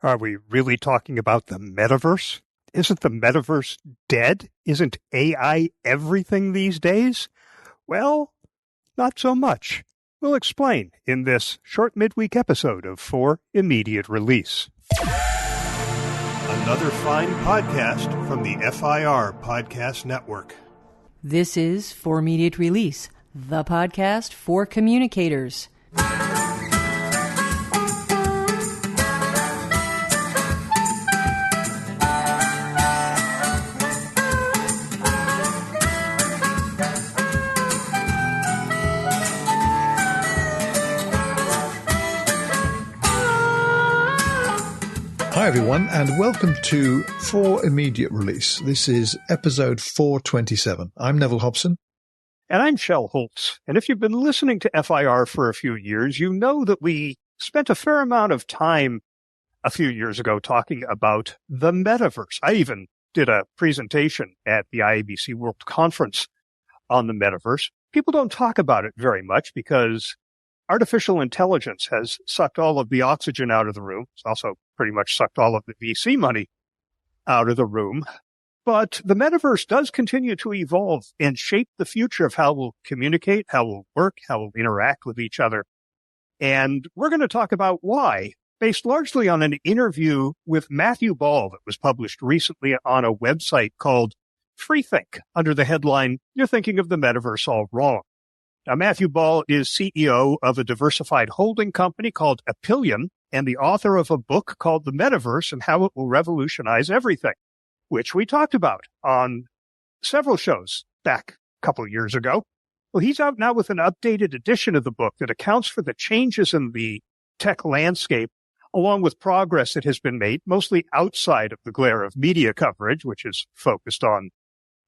Are we really talking about the metaverse? Isn't the metaverse dead? Isn't AI everything these days? Well, not so much. We'll explain in this short midweek episode of For Immediate Release. Another fine podcast from the FIR Podcast Network. This is For Immediate Release, the podcast for communicators. Hi everyone, and welcome to For Immediate Release. This is episode 427. I'm Neville Hobson. And I'm Shel Holtz. And if you've been listening to FIR for a few years, you know that we spent a fair amount of time a few years ago talking about the metaverse. I even did a presentation at the IABC World Conference on the metaverse. People don't talk about it very much because artificial intelligence has sucked all of the oxygen out of the room. It's also pretty much sucked all of the VC money out of the room. But the metaverse does continue to evolve and shape the future of how we'll communicate, how we'll work, how we'll interact with each other. And we're going to talk about why, based largely on an interview with Matthew Ball that was published recently on a website called Freethink under the headline, "You're Thinking of the Metaverse All Wrong." Now, Matthew Ball is CEO of a diversified holding company called Apillion and the author of a book called The Metaverse and How It Will Revolutionize Everything, which we talked about on several shows back a couple of years ago. Well, he's out now with an updated edition of the book that accounts for the changes in the tech landscape, along with progress that has been made, mostly outside of the glare of media coverage, which is focused on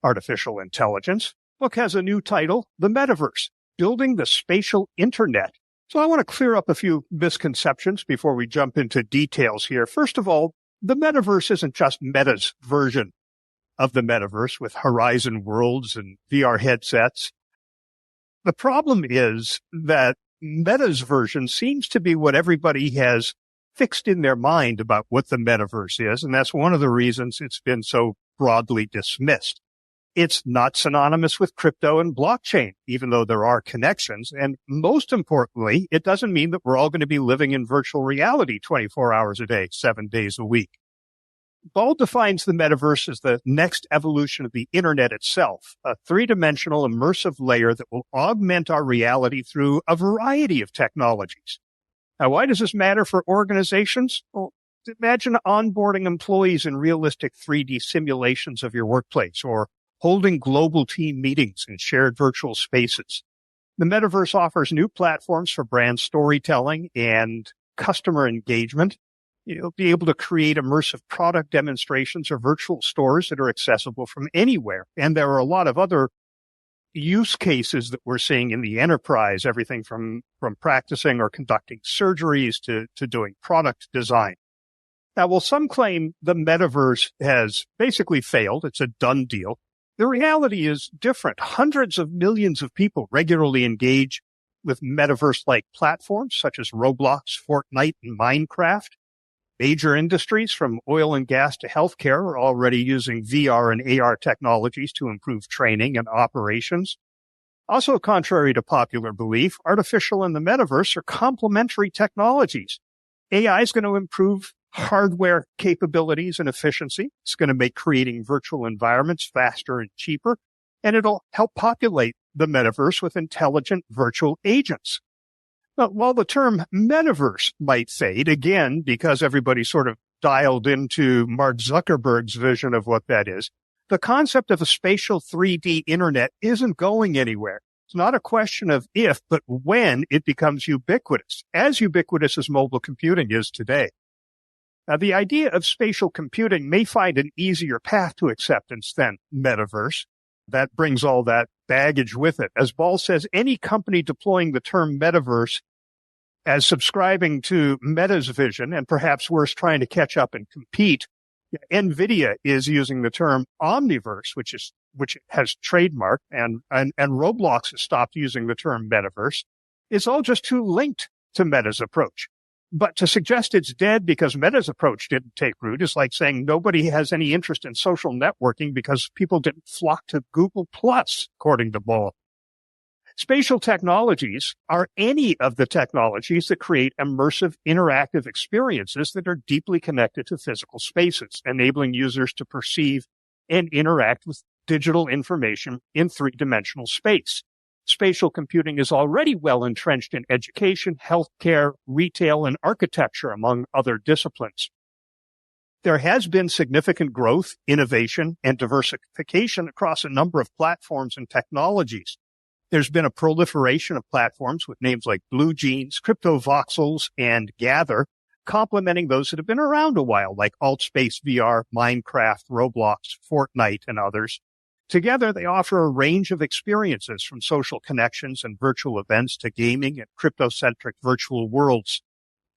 artificial intelligence. The book has a new title, The Metaverse: Building the Spatial Internet. So I want to clear up a few misconceptions before we jump into details here. First of all, the metaverse isn't just Meta's version of the metaverse with Horizon worlds and VR headsets. The problem is that Meta's version seems to be what everybody has fixed in their mind about what the metaverse is, and that's one of the reasons it's been so broadly dismissed. It's not synonymous with crypto and blockchain, even though there are connections. And most importantly, it doesn't mean that we're all going to be living in virtual reality 24 hours a day, 7 days a week. Ball defines the metaverse as the next evolution of the internet itself, a three-dimensional immersive layer that will augment our reality through a variety of technologies. Now, why does this matter for organizations? Well, imagine onboarding employees in realistic 3D simulations of your workplace, or holding global team meetings in shared virtual spaces. The metaverse offers new platforms for brand storytelling and customer engagement. You'll be able to create immersive product demonstrations or virtual stores that are accessible from anywhere. And there are a lot of other use cases that we're seeing in the enterprise, everything from practicing or conducting surgeries to doing product design. Now, while some claim the metaverse has basically failed, it's a done deal, the reality is different. Hundreds of millions of people regularly engage with metaverse-like platforms such as Roblox, Fortnite, and Minecraft. Major industries from oil and gas to healthcare are already using VR and AR technologies to improve training and operations. Also, contrary to popular belief, artificial and the metaverse are complementary technologies. AI is going to improve hardware capabilities and efficiency. It's going to make creating virtual environments faster and cheaper, and it'll help populate the metaverse with intelligent virtual agents. Now, while the term metaverse might fade, again, because everybody's sort of dialed into Mark Zuckerberg's vision of what that is, the concept of a spatial 3D internet isn't going anywhere. It's not a question of if, but when it becomes ubiquitous as mobile computing is today. Now, the idea of spatial computing may find an easier path to acceptance than metaverse. That brings all that baggage with it. As Ball says, any company deploying the term metaverse as subscribing to Meta's vision, and perhaps worse, trying to catch up and compete. NVIDIA is using the term omniverse, which has trademarked, and Roblox has stopped using the term metaverse. It's all just too linked to Meta's approach. But to suggest it's dead because Meta's approach didn't take root is like saying nobody has any interest in social networking because people didn't flock to Google Plus, according to Ball. Spatial technologies are any of the technologies that create immersive, interactive experiences that are deeply connected to physical spaces, enabling users to perceive and interact with digital information in three-dimensional space. Spatial computing is already well entrenched in education, healthcare, retail, and architecture, among other disciplines. There has been significant growth, innovation, and diversification across a number of platforms and technologies. There's been a proliferation of platforms with names like Blue Jeans, CryptoVoxels, and Gather, complementing those that have been around a while, like AltSpace VR, Minecraft, Roblox, Fortnite, and others. Together, they offer a range of experiences from social connections and virtual events to gaming and crypto-centric virtual worlds.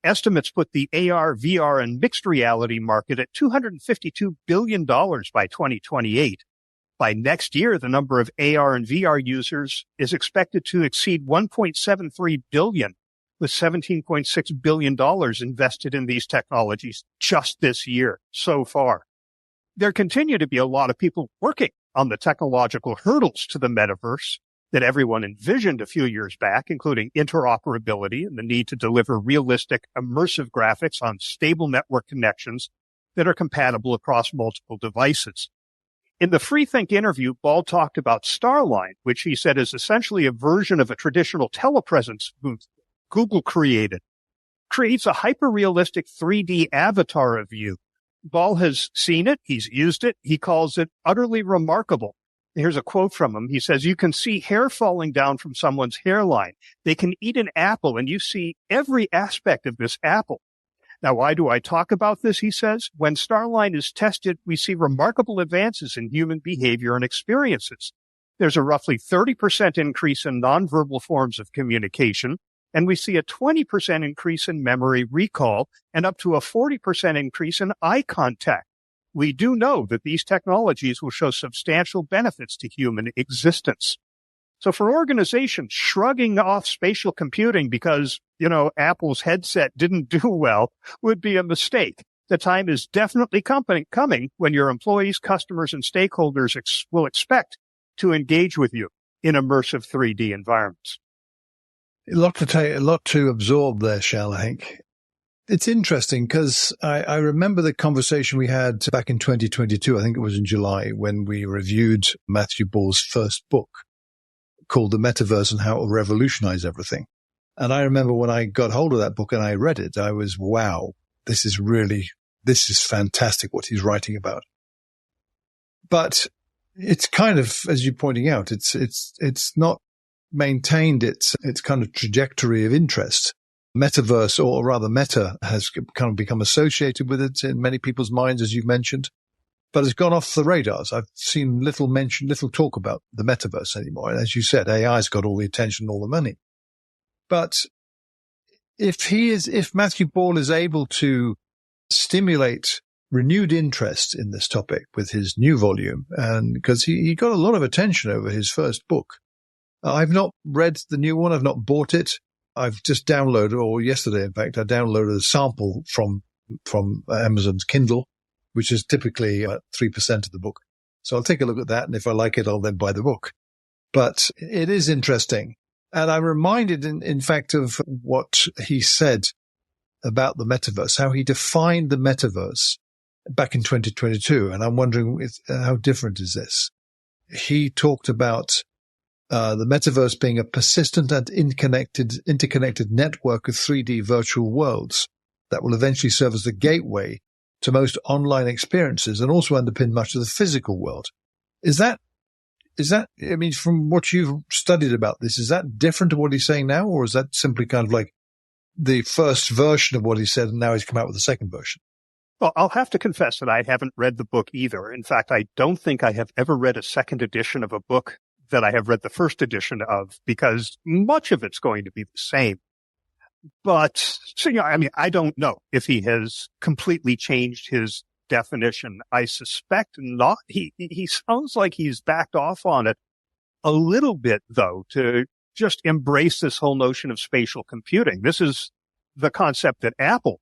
Estimates put the AR, VR, and mixed reality market at $252 billion by 2028. By next year, the number of AR and VR users is expected to exceed 1.73 billion, with $17.6 billion invested in these technologies just this year so far. There continue to be a lot of people working on the technological hurdles to the metaverse that everyone envisioned a few years back, including interoperability and the need to deliver realistic, immersive graphics on stable network connections that are compatible across multiple devices. In the Freethink interview, Ball talked about Starline, which he said is essentially a version of a traditional telepresence booth Google created. Creates a hyper-realistic 3D avatar of you. Ball has seen it. He's used it. He calls it utterly remarkable. Here's a quote from him. He says, "You can see hair falling down from someone's hairline. They can eat an apple, and you see every aspect of this apple." Now, why do I talk about this? He says, "When Starline is tested, we see remarkable advances in human behavior and experiences. There's a roughly 30% increase in nonverbal forms of communication, and we see a 20% increase in memory recall and up to a 40% increase in eye contact. We do know that these technologies will show substantial benefits to human existence." So for organizations shrugging off spatial computing because, Apple's headset didn't do well would be a mistake. The time is definitely coming when your employees, customers, and stakeholders will expect to engage with you in immersive 3D environments. A lot to absorb there, Shel, I think. It's interesting because I remember the conversation we had back in 2022, I think it was in July, when we reviewed Matthew Ball's first book called The Metaverse and How It Will Revolutionize Everything. And I remember when I got hold of that book and I read it, I was, wow, this is fantastic what he's writing about. But it's kind of, as you're pointing out, it's not maintained its kind of trajectory of interest. Metaverse, or rather Meta, has kind of become associated with it in many people's minds, as you've mentioned, but it's gone off the radars. I've seen little talk about the metaverse anymore. And as you said, AI's got all the attention and all the money. But if Matthew Ball is able to stimulate renewed interest in this topic with his new volume, and because he got a lot of attention over his first book. I've not read the new one. I've not bought it. I've just downloaded, or yesterday, in fact, I downloaded a sample from Amazon's Kindle, which is typically 3% of the book. So I'll take a look at that, and if I like it, I'll then buy the book. But it is interesting. And I'm reminded, in fact, of what he said about the metaverse, how he defined the metaverse back in 2022. And I'm wondering how different is this? He talked about the metaverse being a persistent and interconnected network of 3D virtual worlds that will eventually serve as the gateway to most online experiences and also underpin much of the physical world. Is that, I mean, from what you've studied about this, is that different to what he's saying now, or is that simply kind of like the first version of what he said and now he's come out with a second version? Well, I'll have to confess that I haven't read the book either. In fact, I don't think I have ever read a second edition of a book that I have read the first edition of, because much of it's going to be the same. But, I don't know if he has completely changed his definition. I suspect not. He sounds like he's backed off on it a little bit, though, to just embrace this whole notion of spatial computing. This is the concept that Apple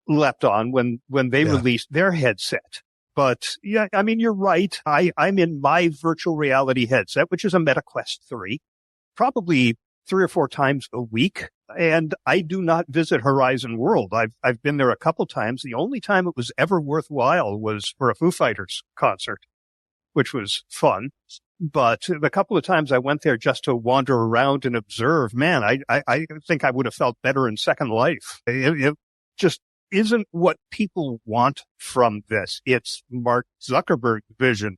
leapt on when they released their headset. But yeah, I mean, you're right. I'm in my virtual reality headset, which is a Meta Quest 3, probably 3 or 4 times a week. And I do not visit Horizon World. I've been there a couple times. The only time it was ever worthwhile was for a Foo Fighters concert, which was fun. But the couple of times I went there just to wander around and observe, man, I think I would have felt better in Second Life. It just isn't what people want from this. It's Mark Zuckerberg's vision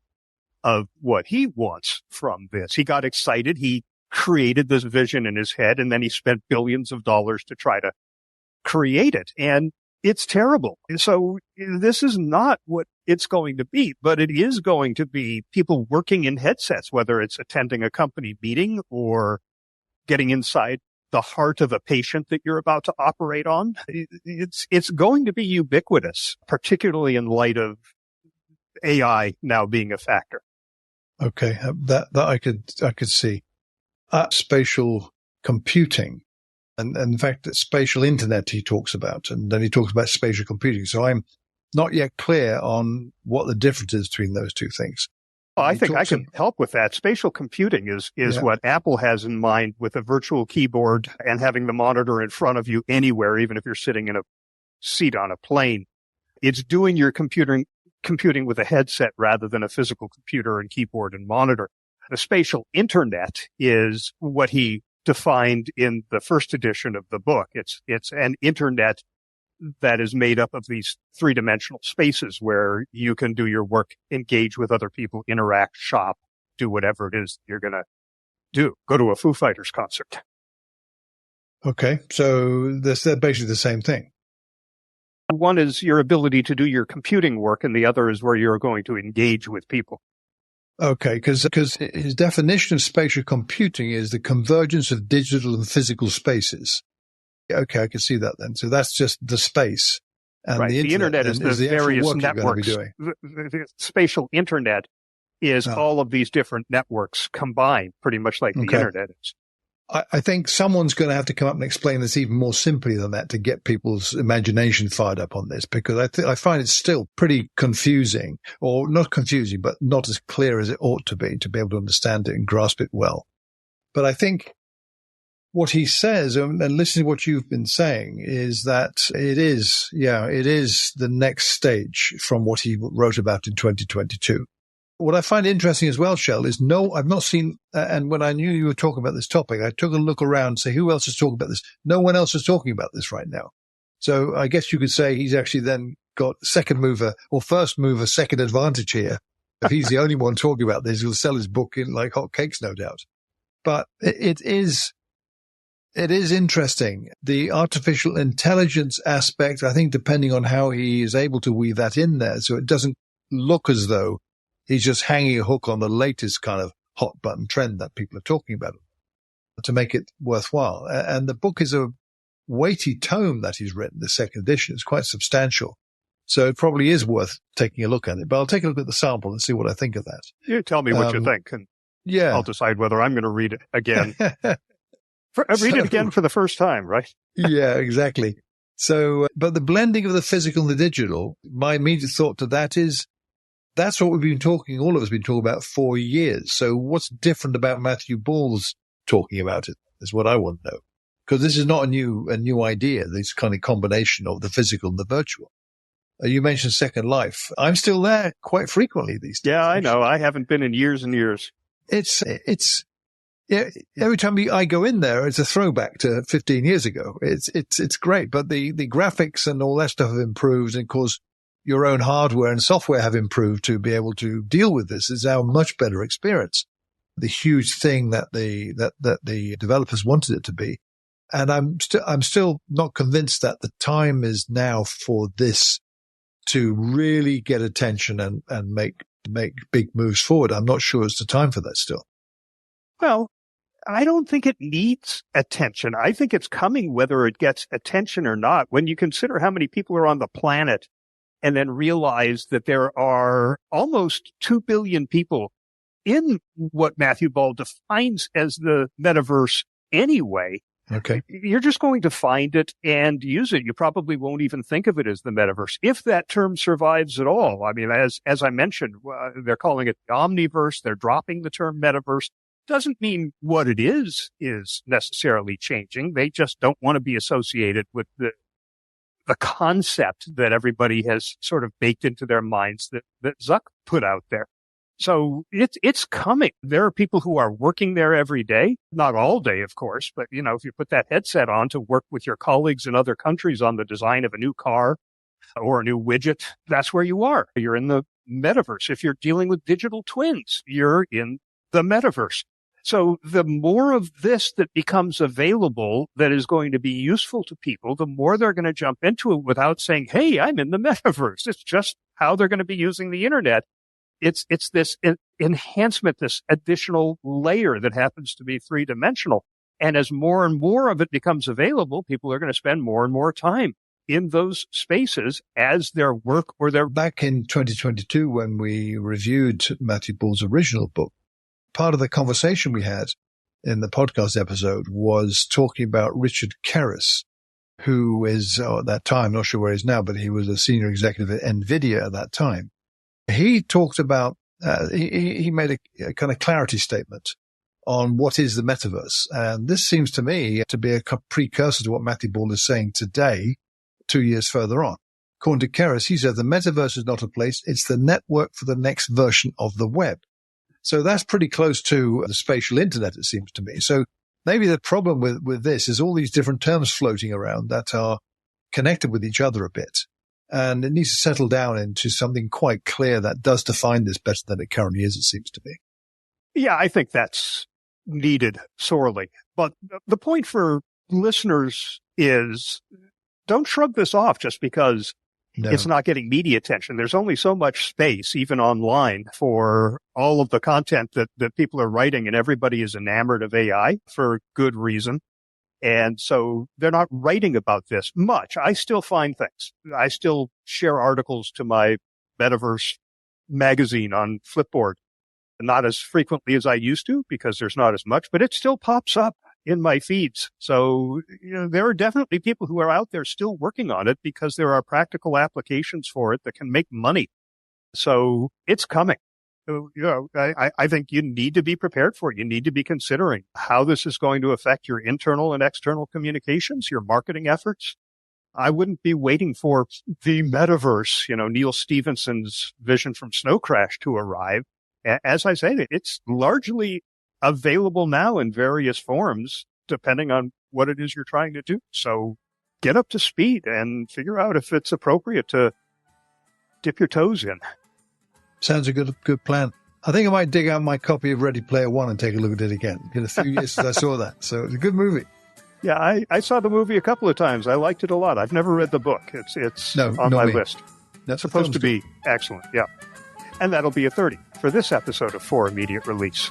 of what he wants from this. He got excited. He created this vision in his head, and then he spent billions of dollars to try to create it. And it's terrible. So this is not what it's going to be, but it is going to be people working in headsets, whether it's attending a company meeting or getting inside the heart of a patient that you're about to operate on. It's going to be ubiquitous, particularly in light of AI now being a factor. Okay, that I could see. Spatial computing, and in fact, spatial internet he talks about, and then he talks about spatial computing. So I'm not yet clear on what the difference is between those two things. Well, I think I can help with that. Spatial computing is what Apple has in mind with a virtual keyboard and having the monitor in front of you anywhere, even if you're sitting in a seat on a plane. It's doing your computing with a headset rather than a physical computer and keyboard and monitor. The spatial internet is what he defined in the first edition of the book. It's an internet that is made up of these 3-dimensional spaces where you can do your work, engage with other people, interact, shop, do whatever it is you're going to do. Go to a Foo Fighters concert. Okay, so they're basically the same thing. One is your ability to do your computing work, and the other is where you're going to engage with people. Okay, because his definition of spatial computing is the convergence of digital and physical spaces. Okay, I can see that then. So that's just the space. And right. The internet is the various networks. The spatial internet is all of these different networks combined, pretty much like the internet is. I think someone's going to have to come up and explain this even more simply than that to get people's imagination fired up on this, because I find it still pretty confusing, or not confusing, but not as clear as it ought to be able to understand it and grasp it well. But I think what he says, and listening to what you've been saying, is that it is the next stage from what he wrote about in 2022. What I find interesting as well, Shel, is I've not seen, and when I knew you were talking about this topic, I took a look around and say, who else is talking about this? No one else is talking about this right now. So I guess you could say he's actually then got second mover or first mover, second advantage here. If he's the only one talking about this, he'll sell his book in like hotcakes, no doubt. But it is interesting. The artificial intelligence aspect, I think, depending on how he is able to weave that in there, so it doesn't look as though he's just hanging a hook on the latest kind of hot button trend that people are talking about to make it worthwhile. And the book is a weighty tome that he's written, the second edition. It's quite substantial. So it probably is worth taking a look at it. But I'll take a look at the sample and see what I think of that. You tell me what you think, and I'll decide whether I'm going to read it again. Read it again for the first time, right? Yeah, exactly. So, but the blending of the physical and the digital, my immediate thought to that is, that's what all of us have been talking about for years. So what's different about Matthew Ball's talking about it is what I want to know. Because this is not a new idea, this kind of combination of the physical and the virtual. You mentioned Second Life. I'm still there quite frequently these days. Yeah, I know. I haven't been in years and years. Every time I go in there, it's a throwback to 15 years ago. It's great. But the graphics and all that stuff have improved. And of course, your own hardware and software have improved to be able to deal with this. It's now a much better experience. The huge thing that the developers wanted it to be. And I'm still not convinced that the time is now for this to really get attention and make big moves forward. I'm not sure it's the time for that still. Well, I don't think it needs attention. I think it's coming whether it gets attention or not. When you consider how many people are on the planet, and then realize that there are almost 2 billion people in what Matthew Ball defines as the metaverse anyway, Okay. You're just going to find it and use it. You probably won't even think of it as the metaverse, if that term survives at all. I mean, as I mentioned, they're calling it the omniverse. They're dropping the term metaverse. Doesn't mean what it is necessarily changing. They just don't want to be associated with the concept that everybody has sort of baked into their minds that Zuck put out there. So it's coming. There are people who are working there every day, not all day, of course, but if you put that headset on to work with your colleagues in other countries on the design of a new car or a new widget, that's where you are. You're in the metaverse. If you're dealing with digital twins, you're in the metaverse. So the more of this that becomes available that is going to be useful to people, the more they're going to jump into it without saying, hey, I'm in the metaverse. It's just how they're going to be using the internet. It's this enhancement, this additional layer that happens to be three-dimensional. And as more and more of it becomes available, people are going to spend more and more time in those spaces as their work or their... Back in 2022, when we reviewed Matthew Ball's original book, part of the conversation we had in the podcast episode was talking about Richard Kerris, who is, at that time, not sure where he is now, but he was a senior executive at NVIDIA at that time. He talked about, he made a kind of clarity statement on what is the metaverse. And this seems to me to be a precursor to what Matthew Ball is saying today, 2 years further on. According to Kerris, he said the metaverse is not a place, it's the network for the next version of the web. So that's pretty close to the spatial internet, it seems to me. So maybe the problem with this is all these different terms floating around that are connected with each other a bit. And it needs to settle down into something quite clear that does define this better than it currently is, it seems to me. Yeah, I think that's needed sorely. But the point for listeners is don't shrug this off just because it's not getting media attention. There's only so much space, even online, for all of the content that people are writing, and everybody is enamored of AI for good reason. And so they're not writing about this much. I still find things. I still share articles to my Metaverse magazine on Flipboard. Not as frequently as I used to because there's not as much, but it still pops up in my feeds. So, there are definitely people who are out there still working on it because there are practical applications for it that can make money. So it's coming. I think you need to be prepared for it. You need to be considering how this is going to affect your internal and external communications, your marketing efforts. I wouldn't be waiting for the metaverse, Neil Stephenson's vision from Snow Crash to arrive. As I say, it's largely available now in various forms, depending on what it is you're trying to do. So get up to speed and figure out if it's appropriate to dip your toes in. Sounds a good plan. I think I might dig out my copy of Ready Player One and take a look at it again. It's been a few years since I saw that. So it's a good movie. Yeah, I saw the movie a couple of times. I liked it a lot. I've never read the book. It's on my list. That's supposed to be excellent. Yeah. And that'll be a 30 for this episode of For Immediate Release.